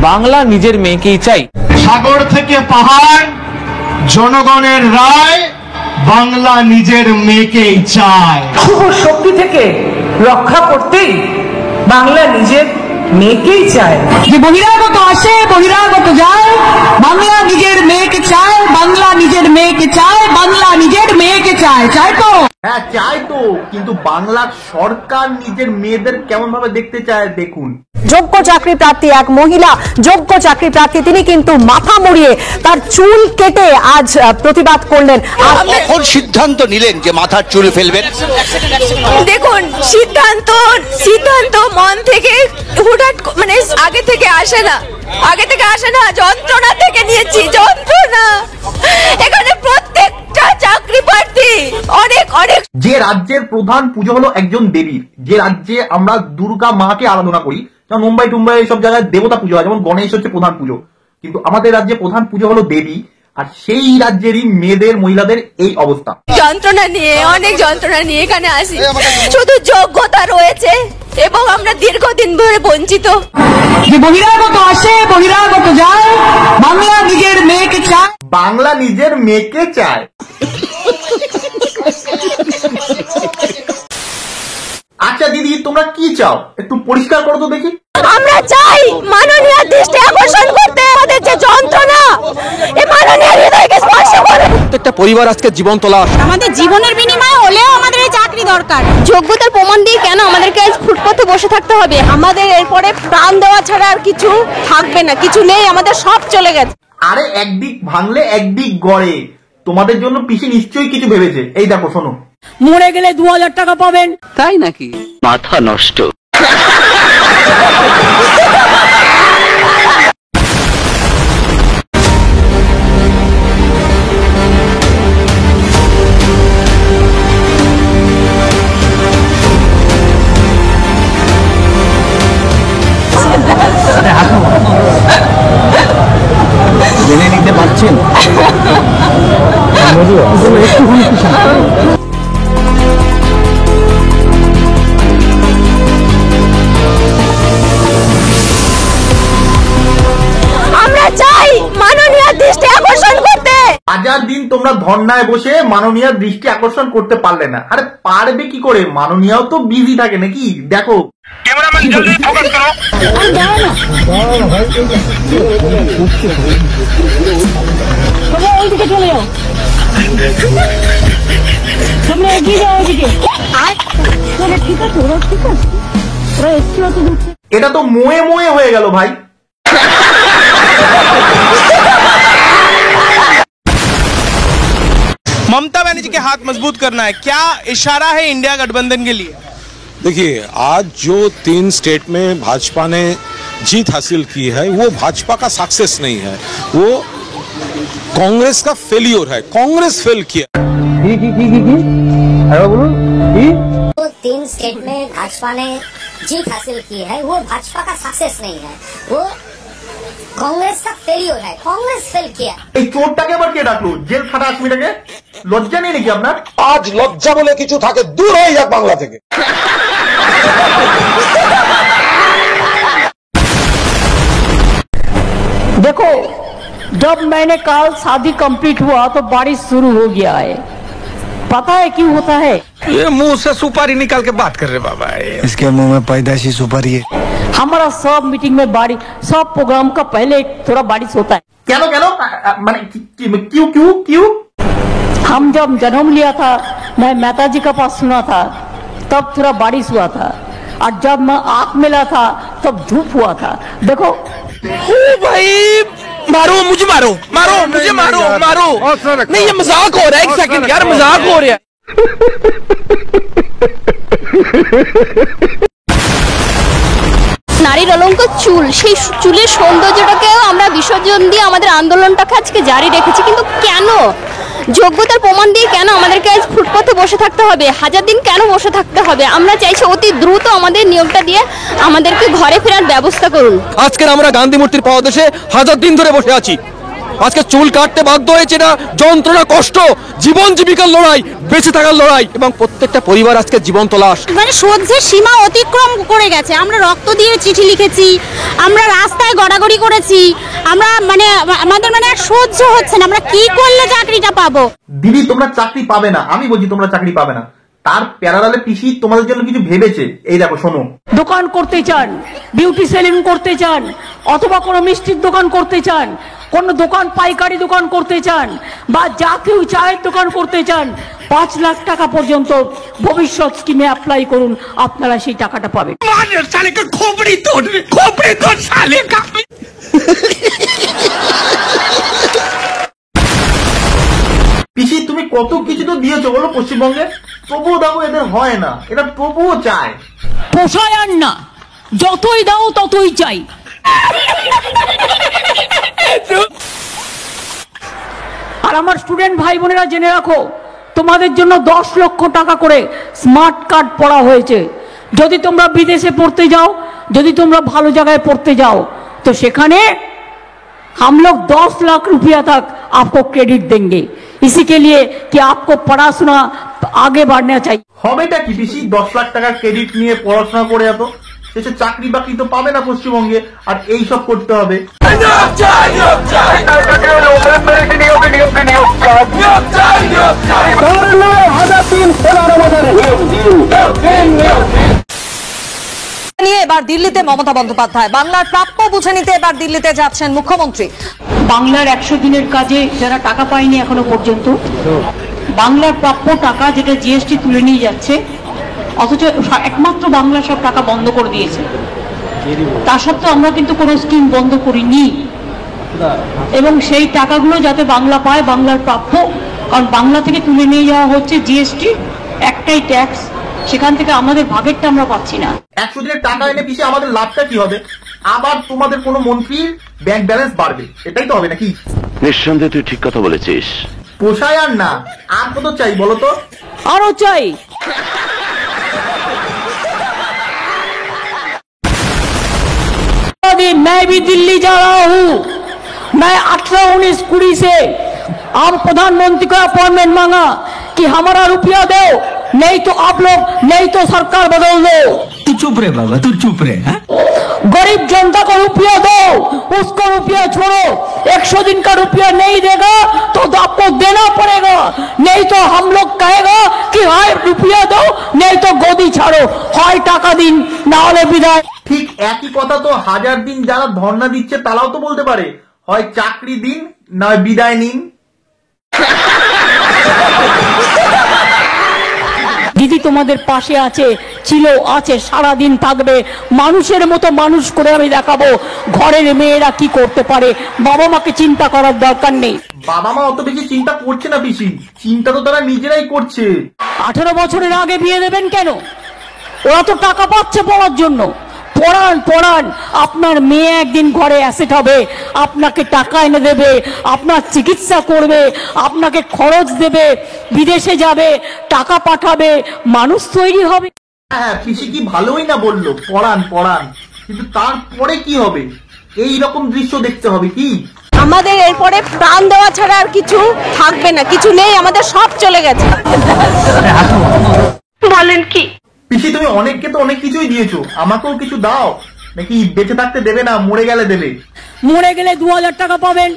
বাংলা নিজের মেয়েকেই চাই। সাগর থেকে পাহাড়, জনগণের রায়, বাংলা নিজের মেয়েকেই চায়। শুভ শক্তি থেকে রক্ষা করতেই বাংলা নিজের মেয়েকেই চায়। যে বহিরাগত আসে বহিরাগত যায়, বাংলা নিজের মেয়েকে চায়, বাংলা নিজের মেয়েকে চায়, বাংলা নিজের মেয়েকে চায়। চায় তো? হ্যাঁ চাই তো, কিন্তু বাংলার সরকার নিজের মেয়েদের কেমন ভাবে দেখতে চায় দেখুন। যোগ্য চাকরি প্রার্থী এক মহিলা, যোগ্য চাকরি প্রার্থী, তিনি কিন্তু মাথা মুড়িয়ে তার চুল কেটে আজ প্রতিবাদ করলেন। কখন সিদ্ধান্ত নিলেন যে মাথার চুল ফেলবেন? দেখুন, সিদ্ধান্ত মন থেকে হুটহাট, মানে আগে থেকে আসে না, যন্ত্রণা থেকে নিয়েছি, যন্ত্রণা। এখানে প্রত্যেকটা চাকরি প্রার্থী অনেক। যে রাজ্যের প্রধান পুজো হলো একজন দেবীর, যে রাজ্যে আমরা দুর্গা মাকে আরাধনা করি, যেমন মুম্বাই টুম্বাই এইসব জায়গায় দেবতা পুজো হয়, যেমন গণেশ হচ্ছে প্রধান পুজো, কিন্তু আমাদের রাজ্যে প্রধান পুজো হলো দেবী, আর সেই রাজ্যেরই মেয়েদের, মহিলাদের এই অবস্থা। অনেক যন্ত্রণা নিয়ে এখানে আসি। শুধু যোগ্যতা রয়েছে এবং আমরা দীর্ঘদিন ধরে বঞ্চিত। যে বহিরাগত আসে বহিরাগত যায়, বাংলা নিজের মেয়েকে চায়, বাংলা নিজের মেয়েকে চায়। আচ্ছা দিদি, তোমরা কি চাও একটু পরিষ্কার করো তো দেখি। আমরা চাই মাননীয় দৃষ্টি আকর্ষণ করতে, আমাদের যে যন্ত্রণা, এই মাননীয় হৃদয়কে স্পর্শ করে। প্রত্যেকটা পরিবার আজকে জীবন তোলা, আমাদের জীবনের বিনিময়ে হলেও আমাদের এই চাকরি দরকার। যোগ্যতার প্রমাণ দিয়ে কেন আমাদেরকে আজ ফুটপাতে বসে থাকতে হবে? আমাদের এরপরে প্রাণ দেওয়া ছাড়া আর কিছু থাকবে না, কিছু নেই, আমাদের সব চলে গেছে। আরে একদিক ভাঙলে একদিক গড়ে, তোমাদের জন্য পিসি নিশ্চয়ই কিছু ভেবেছে। এই দেখো শোনো, মরে গেলে 2000 টাকা পাবেন। তাই নাকি? মাথা নষ্ট। জেনে নিতে পারছেন? আমরা চাই মাননীয় দৃষ্টি আকর্ষণ করতে। হাজার দিন তোমরা ধর্নায় বসে মাননীয় দৃষ্টি আকর্ষণ করতে পারলে না। আরে পারবে কি করে, মাননীয়াও তো বিজি থাকে নাকি। দেখো ক্যামেরাম্যান জলদি ফোকাস করো। ওইদিকে চলে যাও, তোমরা এগিয়ে যাও ওইদিকে। ঠিক আছে, ওরা ঠিক আছে, ওরা এসছি অত দূর। এটা তো মোয়ে মোয়ে হয়ে গেল ভাই। ममता बनर्जी के हाथ मजबूत करना है, क्या इशारा है इंडिया गठबंधन के लिए? देखिए, आज जो 3 स्टेट में भाजपा ने जीत हासिल की है वो भाजपा का सक्सेस नहीं है, वो कांग्रेस का फेलियर है। कांग्रेस फेल किया। वो 3 स्टेट में भाजपा ने जीत हासिल की है, वो भाजपा का सक्सेस नहीं है, वो कांग्रेस का फेलियर है। कांग्रेस फेल किया। এই চোরটাকে আবার কে ডাকলো? জেল খাটা আসামিটাকে? লজ্জা নেই নাকি আপনার? आज लज्जा बोले किछु थाके दूर হয়ে যাক বাংলা থেকে। देखो, जब मैंने कल शादी कंप्लीट हुआ तो बारिश शुरू हो गया है। पता है क्यों होता है? ये मुंह से सुपारी निकाल के बात कर रहे बाबा। इसके मुंह में पैदाइशी सुपारी है। हमारा सब मीटिंग में बारिश, सब प्रोग्राम का पहले थोड़ा बारिश होता है। কেন কেন মানে क्यों क्यों क्यों? हम जब जन्म लिया था, मैं मेहता जी का पास सुना था, तब थोड़ा बारिश हुआ था, और जब मैं आँख मिला था तब धूप हुआ था। देखो ओ भाई, मारो मुझे, मारो मारो मुझे, मारो मारो। नहीं, ये मजाक हो रहा है। एक सेकंड यार, मजाक हो रहा है। নারীর অলঙ্ক চুল, সেই চুলের সৌন্দর্যটাকেও আমরা বিসর্জন দিয়ে আমাদের আন্দোলনটাকে আজকে জারি রেখেছি। কিন্তু কেন? যোগ্যতার প্রমাণ দিয়ে কেন আমাদেরকে আজ ফুটপাতে বসে থাকতে হবে? হাজার দিন কেন বসে থাকতে হবে? আমরা চাইছি অতি দ্রুত আমাদের নিয়োগটা দিয়ে আমাদেরকে ঘরে ফেরার ব্যবস্থা করুন। আজকের আমরা গান্ধী মূর্তির পাদদেশে হাজার দিন ধরে বসে আছি। আজকে চুল কাটতে বাধ্য হয়েছে না, যন্ত্রণা, কষ্ট, জীবন জীবিকার লড়াই, বেঁচে থাকার লড়াই, এবং প্রত্যেকটা পরিবার আজকে জীবন্ত লাশ। মানে সহ্যের সীমা অতিক্রম করে গেছে। আমরা রক্ত দিয়ে চিঠি লিখেছি, আমরা রাস্তায় গড়াগড়ি করেছি, আমরা মানে আমাদের মানে আর সহ্য হচ্ছে না। আমরা কি করলে চাকরিটা পাবো? দিদি তোমরা চাকরি পাবে না, আমি বলছি তোমরা চাকরি পাবে না। তার প্যারালালে পিসি তোমাদের জন্য কিছু ভেবেছে। এই দেখো শোনো, দোকান করতে চান, বিউটি সেলুন করতে চান, অথবা কোনো মিষ্টির দোকান করতে চান, কোনো দোকান পাইকারি দোকান করতে চান, বা যা কেউ চায়ের দোকান করতে চান, 5 লাখ টাকা পর্যন্ত ভবিষ্যৎ স্কিমে অ্যাপ্লাই করুন, আপনারা সেই টাকাটা পাবেন। পিসি তুমি কত কিছু তো দিয়েছো বলো পশ্চিমবঙ্গে, তবুও দেখো এদের হয় না, এটা তবুও চায়। পোষায় আর না, যতই দাও ততই চাই। আর আমার স্টুডেন্ট ভাই বোনেরা জেনে রাখো, তোমাদের জন্য 10 লক্ষ টাকা করে স্মার্ট কার্ড পড়া হয়েছে। যদি তোমরা বিদেশে পড়তে যাও, যদি তোমরা ভালো জায়গায় পড়তে যাও, তো সেখানে हम लोग 10 लाख रुपया तक आपको क्रेडिट देंगे। इसी के लिए कि आपको पढ़ाशुना आगे बढ़ना चाहिए। হবেটা কি পিসি 10 লাখ টাকা ক্রেডিট নিয়ে পড়াশোনা করে এত শেষে চাকরি বাকরি তো পাবে না পশ্চিমবঙ্গে, আর এই সব করতে হবে। নিয়ে এবার দিল্লিতে মমতা বন্দ্যোপাধ্যায়, বাংলার প্রাপ্য বুঝে নিতে এবার দিল্লিতে যাচ্ছেন মুখ্যমন্ত্রী। বাংলার 100 দিনের কাজে যারা টাকা পায়নি এখনো পর্যন্ত, বাংলার প্রাপ্য টাকা যেটা জিএসটি তুলে নিয়ে যাচ্ছে, অথচ একমাত্র বাংলা সব টাকা বন্ধ করে দিয়েছে। তা সত্ত্বেও আমরা কিন্তু কোনো স্কিম বন্ধ করিনি, এবং সেই টাকাগুলো যাতে বাংলা পায়, বাংলার প্রাপ্য, কারণ বাংলা থেকে তুলে নিয়ে যাওয়া হচ্ছে জিএসটি, একটাই ট্যাক্স, সেখান থেকে আমাদের ভাগেরটা আমরা পাচ্ছি না। 100 দিনের টাকা এনে পিসি আমাদের লাভটা কি হবে? আবার তোমাদের কোনো মন্ত্রীর ব্যাংক ব্যালেন্স বাড়বে, এটাই তো হবে নাকি? নিঃসন্দেহে তুই ঠিক কথা বলেছিস। পোষায় আর না, আর কত চাই বলো তো? আরো চাই। मैं भी दिल्ली जा रहा हूँ। मैं 18, 19, 20 से आप प्रधानमंत्री को अपॉइंटमेंट मांगा कि हमारा रुपया दो, नहीं तो आप लोग, नहीं तो सरकार बदल दो। तू चुप रे बाबा, तू चुप रे। गरीब जनता को रुपया दो, उसको रुपया छोड़ो। 100 दिन का रुपया नहीं देगा तो आपको देना पड़ेगा, नहीं तो हम लोग कहेगा कि हाय रुपया दो, नहीं तो गोदी ছাড়ো, হয় টাকা দিন না হলে বিদায়। ঠিক একই কথা তো 1000 দিন যারা ধর্ণা দিচ্ছে তারাও তো বলতে পারে, হয় চাকরি দিন না বিদায় নিন। দিদি তোমাদের পাশে আছে, ছিল, আছে, সারাদিন থাকবে। মানুষের মতো মানুষ করে আমি দেখাবো ঘরের মেয়েরা কি করতে পারে। বাবা মাকে চিন্তা করার দরকার নেই। বাবা মা অত বেশি চিন্তা করছে না পিসি, চিন্তা তো তারা নিজেরাই করছে। 18 বছরের আগে বিয়ে দেবেন কেন? ওরা তো টাকা পাচ্ছে পড়ার জন্য। পড়ান পড়ান, আপনার মেয়ে একদিন ঘরে অ্যাসেট হবে, আপনাকে টাকা এনে দেবে, আপনার চিকিৎসা করবে, আপনাকে খরচ দেবে, বিদেশে যাবে, টাকা পাঠাবে, মানুষ তৈরি হবে। হ্যাঁ পিসি কি ভালোই না বললো পড়ান পড়ান, কিন্তু তারপরে কি হবে? এই রকম দৃশ্য দেখতে হবে কি? আমাদের এরপরে প্রাণ দেওয়া ছাড়া আর কিছু থাকবে না, কিছু নেই, আমাদের সব চলে গেছে। বলেন কি পিসি তুমি অনেককে তো অনেক কিছুই দিয়েছো, আমাকেও কিছু দাও, নাকি বেঁচে থাকতে দেবে না, মরে গেলে দেবে? মরে গেলে 2000 টাকা পাবেন।